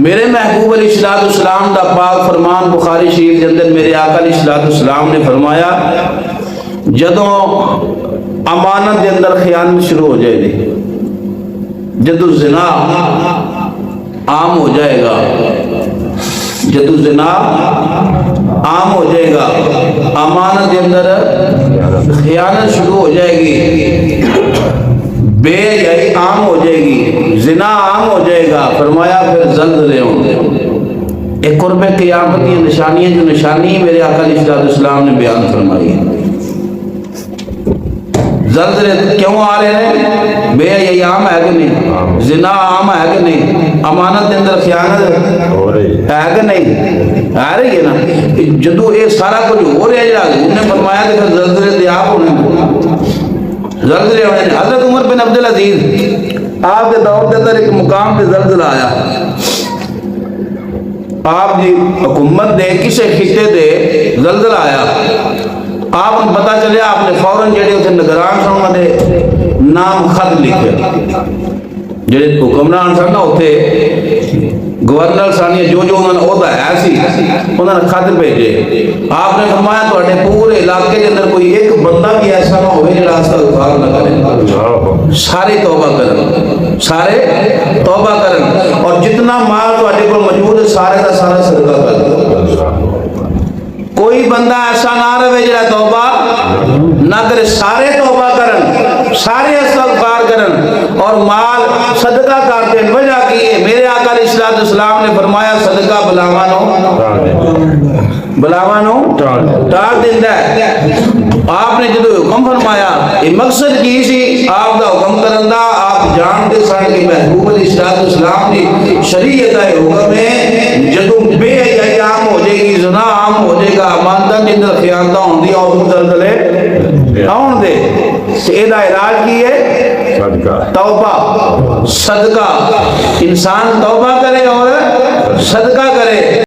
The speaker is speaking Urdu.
میرے محبوب علیہ الصلوۃ والسلام دا پاک فرمان بخاری شریف کے اندر میرے آقا علیہ الصلوۃ والسلام نے فرمایا جدوں امانت کے اندر خیانت شروع ہو جائے گی، جدوں زنا عام ہو جائے گا، جدوں زنا عام ہو جائے گا، امانت کے اندر خیانت شروع ہو جائے گی، بے حیائی عام ہو جائے گی، زنا عام ہو جائے گا، فرمایا پھر زلزلے ہوں گے۔ ایک قرب قیامت کی نشانیاں جو نشانی میرے آقا علیہ الصلوۃ والسلام نے بیان فرمائی ہے۔ زلزلے کیوں آ رہے ہیں؟ بے حیائی عام ہے کہ نہیں؟ زنا عام ہے کہ نہیں؟ امانت کے اندر خیانت ہے کہ نہیں؟ آ رہی ہے نا؟ جدو یہ سارا کچھ ہو رہا ہے انہوں نے فرمایا کہ پھر زلزلے دے آپ ہونے، زلزلے ہونے۔ حضرت عمر بن عبدالعزیز آپ کے دور کے اندر ایک مقام پہ زلزلہ آیا، آپ کی حکومت دے کسی خطے دے زلزلہ آیا، آپ کو پتا چلے آپ نے فوراً جڑے اتنے نگران سن انہوں نے نام خط لکھے، جڑے حکمران سن نا اتنے گورنر سن جو انہوں نے عہدہ ہے سی انہوں نے خط بھیجے، آپ نے فرمایا تواڈے پورے علاقے کے اندر کوئی ایک بندہ بھی ایسا نہ ہوئے جڑا استغفار نہ کرے، سارے توبہ کرن، سارے توبہ کرن، اور جتنا مال تواڈے کو موجود ہے سارے کا سارا صدقہ کر، کوئی بندہ ایسا نہ رہے جڑا توبہ نہ کرے، سارے توبہ کرن، سارے استغفار کرن اور مال صدقہ کرتے ہیں۔ وجہ کی ہے میرے آقا علیہ الصلوۃ والسلام نے فرمایا صدقہ بلاوانو ٹال دیندہ ہے۔ آپ نے جدو حکم فرمایا یہ مقصد کی سی آپ دا حکم کرندہ، آپ جانتے سن کہ محبوب علیہ الصلوۃ والسلام کی شریعت ہے حکم ہے جدو بے حیائی عام ہو جائے گی، زنا عام ہو جائے گا، امانتاں دے اندر خیانتاں ہوندی اور زلزلے آن دے، یہ دا علاج کی ہے توبہ، صدقہ، انسان توبہ کرے اور صدقہ کرے۔